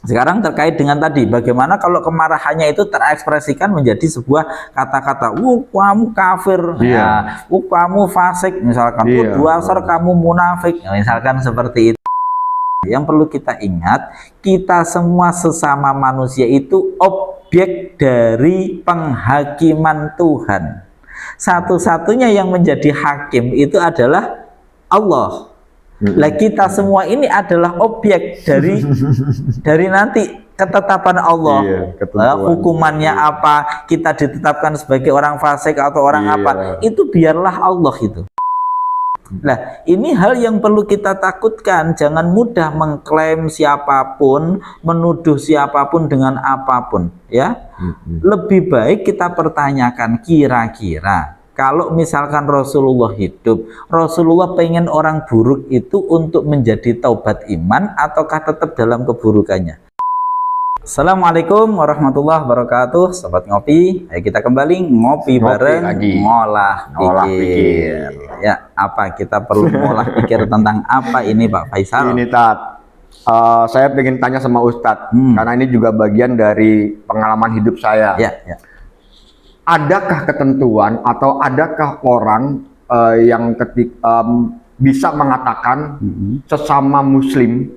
Sekarang terkait dengan tadi, bagaimana kalau kemarahannya itu terekspresikan menjadi sebuah kata-kata, kamu kafir, ya, kamu fasik, misalkan, dasar kamu munafik, misalkan seperti itu. Yang perlu kita ingat, kita semua sesama manusia itu objek dari penghakiman Tuhan. Satu-satunya yang menjadi hakim itu adalah Allah. Lah kita semua ini adalah objek dari nanti ketetapan Allah. Hukumannya apa, kita ditetapkan sebagai orang fasik atau orang apa, itu biarlah Allah itu. Nah, ini hal yang perlu kita takutkan. Jangan mudah mengklaim siapapun, menuduh siapapun dengan apapun, ya. Lebih baik kita pertanyakan, kira-kira kalau misalkan Rasulullah hidup, Rasulullah pengen orang buruk itu untuk menjadi taubat iman ataukah tetap dalam keburukannya? Assalamualaikum warahmatullahi wabarakatuh, Sobat Ngopi. Ayo kita kembali ngopi bareng lagi. Ngolah pikir. Ya, apa kita perlu ngolah pikir tentang apa ini Pak Faisal? Ini Tat, saya ingin tanya sama Ustadz, karena ini juga bagian dari pengalaman hidup saya. Ya. Adakah ketentuan atau adakah orang yang bisa mengatakan sesama Muslim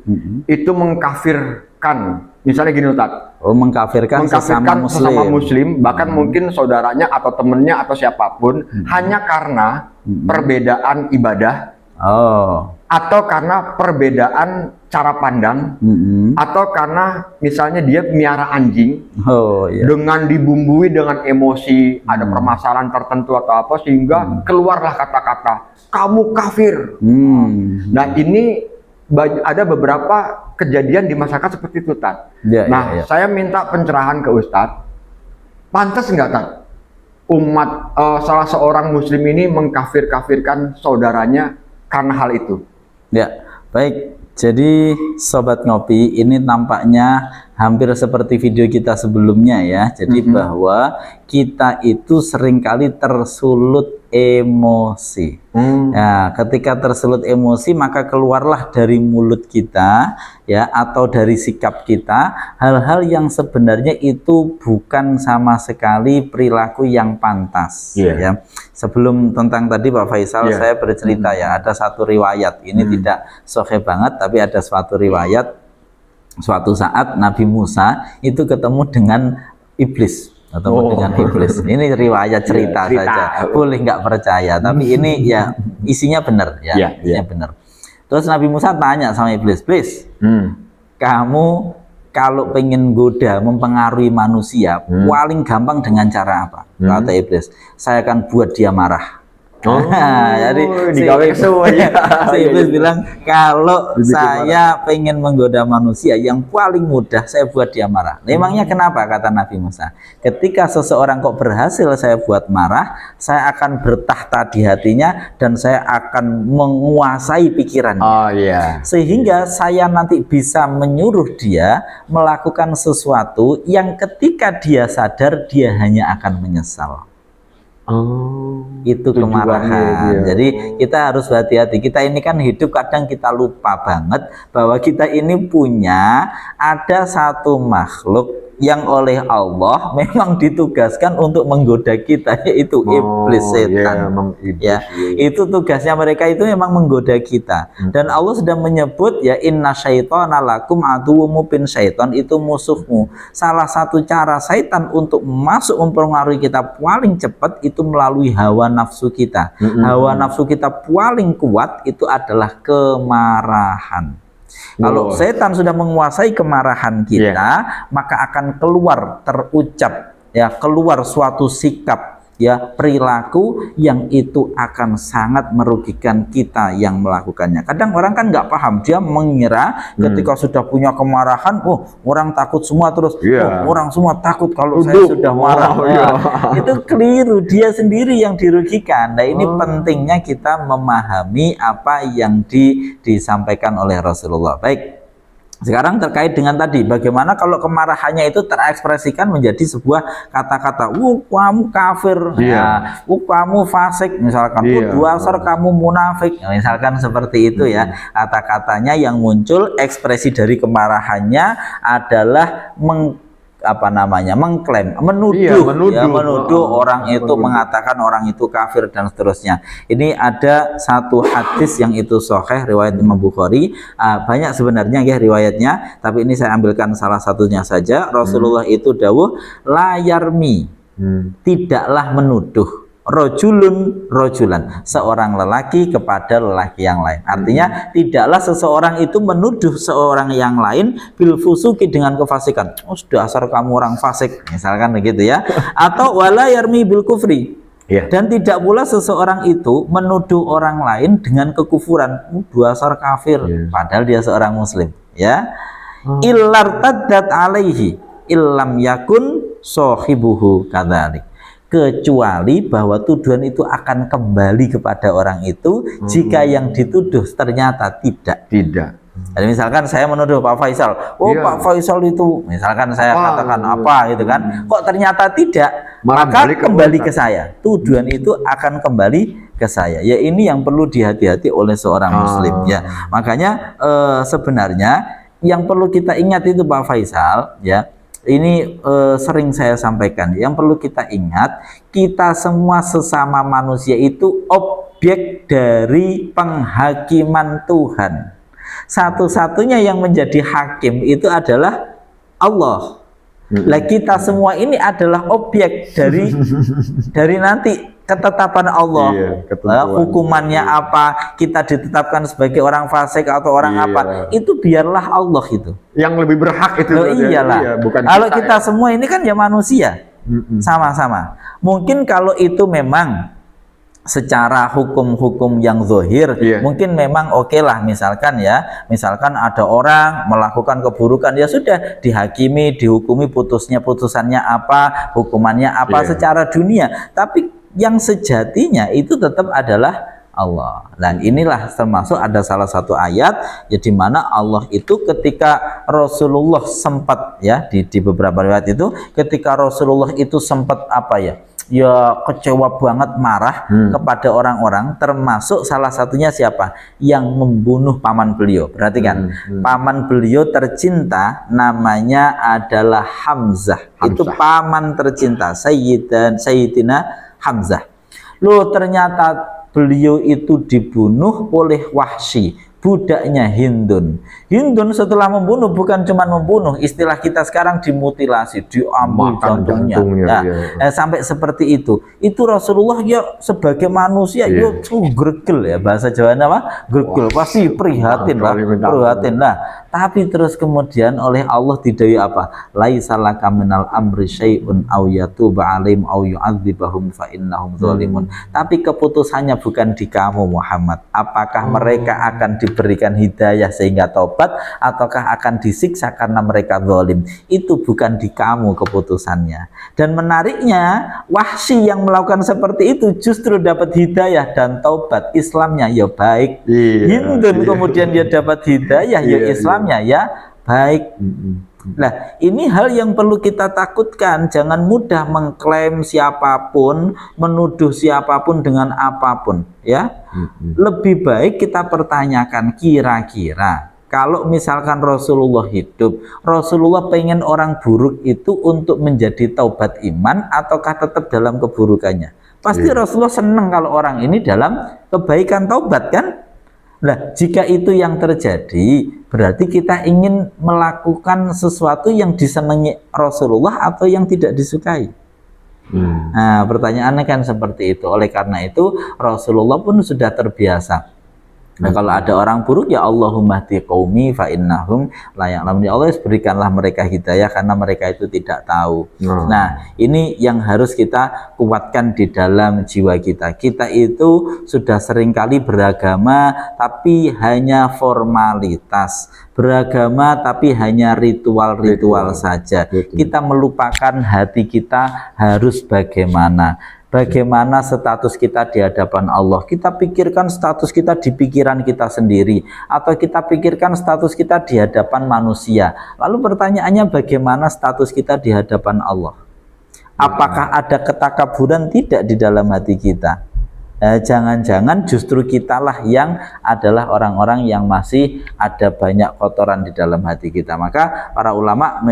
itu mengkafirkan? Misalnya gini Ustadz, mengkafirkan sesama muslim, bahkan mungkin saudaranya atau temennya atau siapapun hanya karena perbedaan ibadah, atau karena perbedaan cara pandang, atau karena misalnya dia miara anjing, dengan dibumbui dengan emosi, ada permasalahan tertentu atau apa, sehingga keluarlah kata-kata kamu kafir. Nah ini ada beberapa kejadian di masyarakat seperti itu, Tat. Saya minta pencerahan ke Ustadz. Pantas nggak, Tat, umat salah seorang Muslim ini mengkafir-kafirkan saudaranya karena hal itu? Ya, baik. Jadi Sobat Ngopi, ini tampaknya hampir seperti video kita sebelumnya ya. Jadi bahwa kita itu seringkali tersulut emosi. Ya, ketika tersulut emosi maka keluarlah dari mulut kita ya atau dari sikap kita hal-hal yang sebenarnya itu bukan sama sekali perilaku yang pantas. Ya. Sebelum tentang tadi Pak Faisal, saya bercerita ya, ada satu riwayat, ini tidak sahih banget, tapi ada suatu riwayat, suatu saat Nabi Musa itu ketemu dengan iblis. Ini riwayat cerita saja, boleh nggak percaya, tapi ini ya isinya benar ya, isinya benar. Terus Nabi Musa tanya sama iblis, kamu kalau pengen goda mempengaruhi manusia paling gampang dengan cara apa? Kata iblis, saya akan buat dia marah. Jadi si iblis bilang, kalau saya pengen menggoda manusia yang paling mudah saya buat dia marah. Memangnya kenapa? Kata Nabi Musa, ketika seseorang kok berhasil saya buat marah, saya akan bertahta di hatinya dan saya akan menguasai pikirannya. Sehingga saya nanti bisa menyuruh dia melakukan sesuatu yang ketika dia sadar dia hanya akan menyesal. Itu kemarahan. Jadi kita harus hati-hati. Kita ini kan hidup, kadang kita lupa banget bahwa kita ini punya ada satu makhluk yang oleh Allah memang ditugaskan untuk menggoda kita, yaitu iblis, setan. Itu tugasnya mereka, itu memang menggoda kita. Dan Allah sudah menyebut ya, inna syaitana lakum aduwwum mubin, syaitan itu musuhmu. Salah satu cara syaitan untuk masuk mempengaruhi kita paling cepat itu melalui hawa nafsu kita. Hawa nafsu kita paling kuat itu adalah kemarahan. Kalau setan sudah menguasai kemarahan kita, maka akan keluar terucap ya, keluar suatu sikap ya, perilaku yang itu akan sangat merugikan kita yang melakukannya. Kadang orang kan nggak paham, dia mengira ketika sudah punya kemarahan, orang takut semua, terus orang semua takut kalau saya sudah marah. Itu keliru, dia sendiri yang dirugikan. Nah ini pentingnya kita memahami apa yang disampaikan oleh Rasulullah. Baik, Sekarang terkait dengan tadi, bagaimana kalau kemarahannya itu terekspresikan menjadi sebuah kata-kata, kamu kafir, kamu fasik, misalkan, duasar kamu munafik, misalkan seperti itu ya. Kata-katanya yang muncul, ekspresi dari kemarahannya adalah mengklaim, menuduh orang itu, mengatakan orang itu kafir dan seterusnya. Ini ada satu hadis yang itu sahih riwayat Imam Bukhari, banyak sebenarnya ya riwayatnya, tapi ini saya ambilkan salah satunya saja. Rasulullah itu dawuh, la yarmi, tidaklah menuduh rojulan, seorang lelaki kepada lelaki yang lain. Artinya tidaklah seseorang itu menuduh seorang yang lain bil fusuki, dengan kefasikan. Dasar kamu orang fasik, misalkan begitu ya. Atau wala yarmi bil kufri. Dan tidak pula seseorang itu menuduh orang lain dengan kekufuran, dasar kafir, padahal dia seorang muslim, ya. Illar taddat alaihi illam yakun sohibuhu kadzalik, kecuali bahwa tuduhan itu akan kembali kepada orang itu jika yang dituduh ternyata tidak. Jadi misalkan saya menuduh Pak Faisal, Pak Faisal itu, misalkan saya katakan apa gitu kan, kok ternyata tidak, maka kembali ke saya. Tuduhan itu akan kembali ke saya. Ya, ini yang perlu dihati-hati oleh seorang muslim ya. Makanya sebenarnya yang perlu kita ingat itu Pak Faisal ya. Ini sering saya sampaikan, yang perlu kita ingat, kita semua sesama manusia itu objek dari penghakiman Tuhan. Satu-satunya yang menjadi hakim itu adalah Allah. Lah kita semua ini adalah objek dari nanti ketetapan Allah. Hukumannya apa, kita ditetapkan sebagai orang fasik atau orang apa, itu biarlah Allah itu yang lebih berhak itu. Iyalah. Bukan kalau kita semua ini kan ya manusia, sama-sama. Mungkin kalau itu memang secara hukum-hukum yang zahir, mungkin memang oke lah, misalkan ada orang melakukan keburukan, ya sudah dihakimi, dihukumi, putusannya apa, hukumannya apa secara dunia, tapi yang sejatinya itu tetap adalah Allah. Dan inilah termasuk ada salah satu ayat ya, di mana Allah itu ketika Rasulullah sempat ya di beberapa riwayat itu, ketika Rasulullah itu sempat kecewa banget, marah kepada orang-orang, termasuk salah satunya siapa? Yang membunuh paman beliau. Perhatikan, paman beliau tercinta namanya adalah Hamzah. Itu paman tercinta, Sayyidina Hamzah. Loh, ternyata beliau itu dibunuh oleh Wahsy, budaknya Hindun. Hindun setelah membunuh, bukan cuma membunuh, istilah kita sekarang dimutilasi, diambil jantungnya. Sampai seperti itu. Itu Rasulullah ya sebagai manusia gregel ya, bahasa Jawanya apa? Gregel, pasti prihatin lah. Tapi terus kemudian oleh Allah didai apa? Laisalaka minal amri syai'un aw yatuba 'alaihim aw yu'adzibahum fa innahum zalimun. Tapi keputusannya bukan di kamu Muhammad. Apakah mereka akan diberikan hidayah sehingga taubat, ataukah akan disiksa karena mereka zalim? Itu bukan di kamu keputusannya. Dan menariknya, Wahsy yang melakukan seperti itu justru dapat hidayah dan taubat, Islamnya ya baik. Hindun kemudian dia dapat hidayah, ya Islamnya ya baik. Nah, ini hal yang perlu kita takutkan. Jangan mudah mengklaim siapapun, menuduh siapapun dengan apapun ya. Lebih baik kita pertanyakan, kira-kira kalau misalkan Rasulullah hidup, Rasulullah pengen orang buruk itu untuk menjadi taubat iman ataukah tetap dalam keburukannya? Pasti Rasulullah senang kalau orang ini dalam kebaikan taubat kan? Nah, jika itu yang terjadi, berarti kita ingin melakukan sesuatu yang disenangi Rasulullah atau yang tidak disukai. Nah, pertanyaannya kan seperti itu. Oleh karena itu, Rasulullah pun sudah terbiasa. Nah, kalau ada orang buruk, ya Allahumma hdi qaumi fa innahum la ya'lamun. Ya Allah, berikanlah mereka hidayah karena mereka itu tidak tahu. Nah, ini yang harus kita kuatkan di dalam jiwa kita. Kita itu sudah seringkali beragama tapi hanya formalitas, beragama tapi hanya ritual-ritual saja. Kita melupakan hati kita harus bagaimana. bagaimana status kita di hadapan Allah. Kita pikirkan status kita di pikiran kita sendiri, atau kita pikirkan status kita di hadapan manusia. Lalu pertanyaannya, bagaimana status kita di hadapan Allah? Apakah ada ketakaburan tidak di dalam hati kita? Jangan-jangan justru kitalah yang adalah orang-orang yang masih ada banyak kotoran di dalam hati kita. Maka para ulama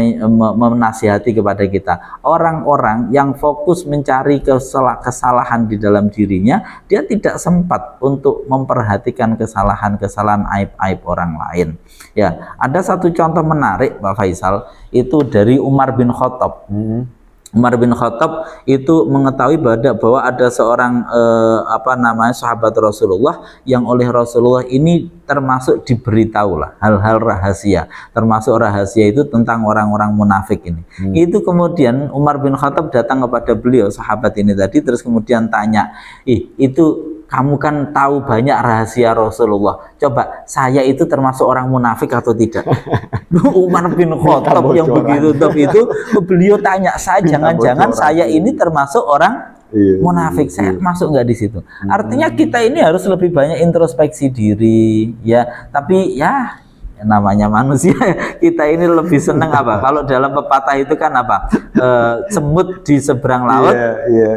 menasihati kepada kita, orang-orang yang fokus mencari kesalahan di dalam dirinya, dia tidak sempat untuk memperhatikan kesalahan-kesalahan, aib-aib orang lain. Ya, ada satu contoh menarik Pak Faisal, itu dari Umar bin Khattab. Umar bin Khattab itu mengetahui bahwa ada seorang sahabat Rasulullah yang oleh Rasulullah ini termasuk diberitahulah hal-hal rahasia, termasuk rahasia itu tentang orang-orang munafik ini. Itu kemudian Umar bin Khattab datang kepada beliau, sahabat ini tadi, terus kemudian tanya, itu kamu kan tahu banyak rahasia Rasulullah, coba saya itu termasuk orang munafik atau tidak? Umar bin Khattab yang begitu top itu, beliau tanya, saya jangan-jangan saya ini termasuk orang munafik, saya masuk nggak di situ? Artinya kita ini harus lebih banyak introspeksi diri, ya. Tapi ya namanya manusia, kita ini lebih seneng apa? Kalau dalam pepatah itu kan apa? Semut di seberang laut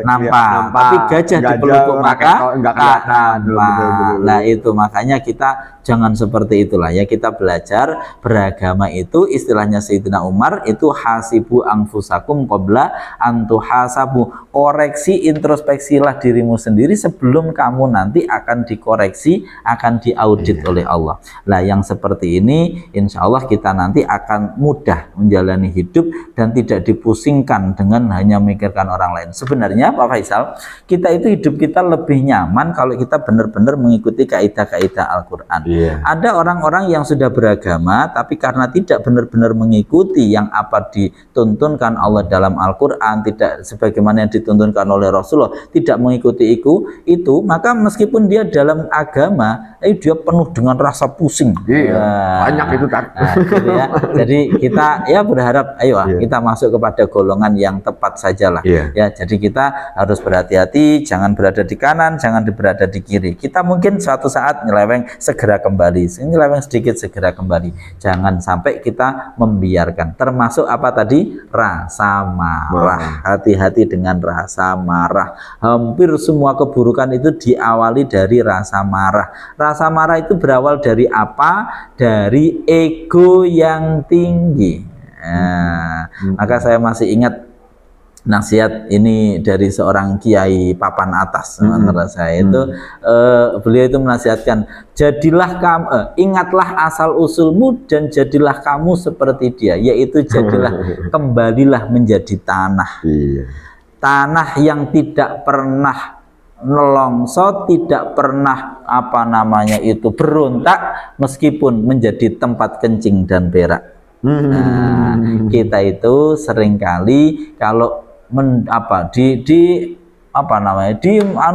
nampak, tapi gajah di pelupuk maka nggak nampak. Nah itu makanya kita jangan seperti itulah ya. Kita belajar beragama itu, istilahnya Sayyidina Umar itu, hasibu anfusakum qabla antuhasabu. Koreksi, introspeksilah dirimu sendiri sebelum kamu nanti akan dikoreksi, akan diaudit oleh Allah. Nah yang seperti ini insya Allah kita nanti akan mudah menjalani hidup dan tidak dipusingkan dengan hanya memikirkan orang lain. Sebenarnya Pak Faisal, kita itu hidup kita lebih nyaman kalau kita benar-benar mengikuti kaidah-kaidah Al-Quran. Ada orang-orang yang sudah beragama tapi karena tidak benar-benar mengikuti yang apa dituntunkan Allah dalam Al-Quran, tidak sebagaimana yang dituntunkan oleh Rasulullah, tidak mengikuti itu, maka meskipun dia dalam agama, dia penuh dengan rasa pusing. Banyak itu kan. Gitu ya. Jadi kita ya berharap kita masuk kepada golongan yang tepat sajalah. Ya, jadi kita harus berhati-hati, jangan berada di kanan, jangan berada di kiri. Kita mungkin suatu saat nyeleweng, segera kembali, nyeleweng sedikit segera kembali. Jangan sampai kita membiarkan. Termasuk apa tadi? Rasa marah. Hati-hati dengan rasa marah. Hampir semua keburukan itu diawali dari rasa marah. Rasa marah itu berawal dari apa? Dari ego yang tinggi. Maka saya masih ingat nasihat ini dari seorang kiai papan atas, menurut saya itu beliau itu menasihatkan, jadilah kamu, ingatlah asal usulmu dan jadilah kamu seperti dia, yaitu jadilah kembalilah menjadi tanah. Tanah yang tidak pernah nelongso, tidak pernah berontak meskipun menjadi tempat kencing dan berak. Kita itu seringkali kalau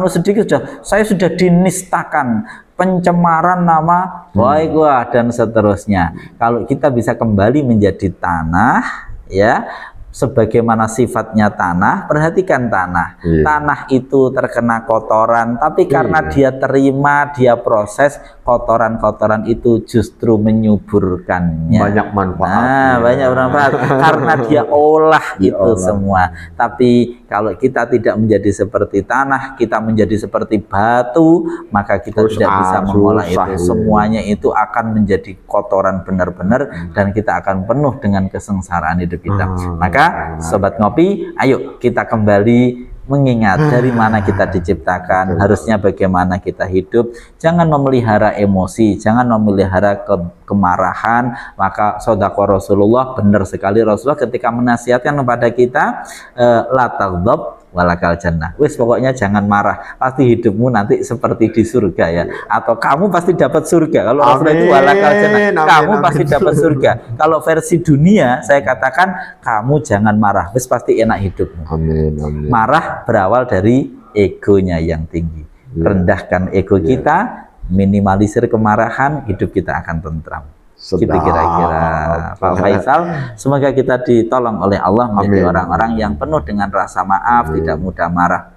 sedikit saya sudah dinistakan, pencemaran nama baik dan seterusnya. Kalau kita bisa kembali menjadi tanah, ya, sebagaimana sifatnya tanah, perhatikan tanah. Tanah itu terkena kotoran, tapi karena dia terima, dia proses, kotoran-kotoran itu justru menyuburkannya. Banyak manfaat. Banyak manfaat karena dia olah itu semua. Tapi kalau kita tidak menjadi seperti tanah, kita menjadi seperti batu, maka kita tidak bisa mengolah itu. Semuanya itu akan menjadi kotoran benar-benar dan kita akan penuh dengan kesengsaraan hidup kita. Maka Sobat Ngopi, ayo kita kembali mengingat dari mana kita diciptakan, harusnya bagaimana kita hidup. Jangan memelihara emosi, jangan memelihara kemarahan. Maka sedekah Rasulullah, benar sekali Rasulullah ketika menasihatkan kepada kita, la taghdab walakal jannah. Wis pokoknya jangan marah, pasti hidupmu nanti seperti di surga ya. Atau kamu pasti dapat surga. Kalau Rasulullah itu walakal jannah, kamu pasti dapat surga. Kalau versi dunia saya katakan kamu jangan marah, wis pasti enak hidupmu. Marah berawal dari egonya yang tinggi. Rendahkan ego kita, minimalisir kemarahan, hidup kita akan tentram. Gitu kira-kira Pak Faisal. Semoga kita ditolong oleh Allah menjadi orang-orang yang penuh dengan rasa maaf, tidak mudah marah.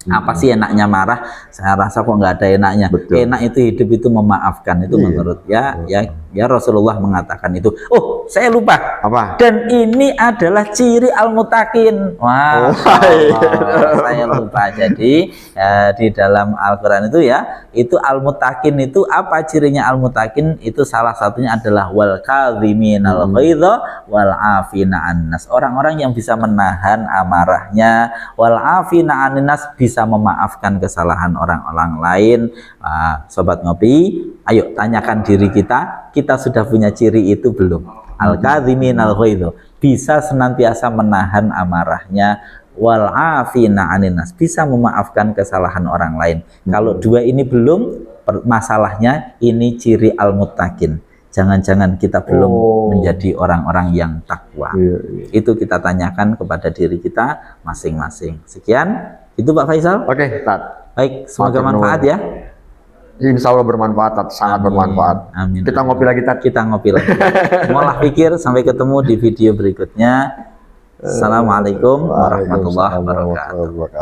Apa sih enaknya marah? Saya rasa kok nggak ada enaknya. Betul. Enak itu hidup itu memaafkan, itu menurut ya Rasulullah mengatakan itu. Oh, saya lupa. Apa? Dan ini adalah ciri al-muttaqin. Wah, saya lupa. Jadi di dalam Al-Qur'an itu ya, itu al-muttaqin itu apa cirinya al-muttaqin? Itu salah satunya adalah wal kadhiminal ghaidha wal afina annas. Orang-orang yang bisa menahan amarahnya, wal afina annas, bisa memaafkan kesalahan orang-orang lain. Sobat Ngopi, ayo tanyakan diri kita sudah punya ciri itu belum? Al-kadhiminal ghaidha, bisa senantiasa menahan amarahnya, wal afina annas, bisa memaafkan kesalahan orang lain. Kalau dua ini belum, masalahnya ini ciri al-muttaqin. Jangan-jangan kita belum menjadi orang-orang yang takwa. Itu kita tanyakan kepada diri kita masing-masing. Sekian, itu Pak Faisal. Oke, Tat. Baik, semoga manfaat ya. Insya Allah bermanfaat, Tat. Sangat bermanfaat. Amin. Kita ngopi lagi, Tat. Kita ngopi lagi. Ngolah pikir, sampai ketemu di video berikutnya. Assalamualaikum warahmatullahi wabarakatuh.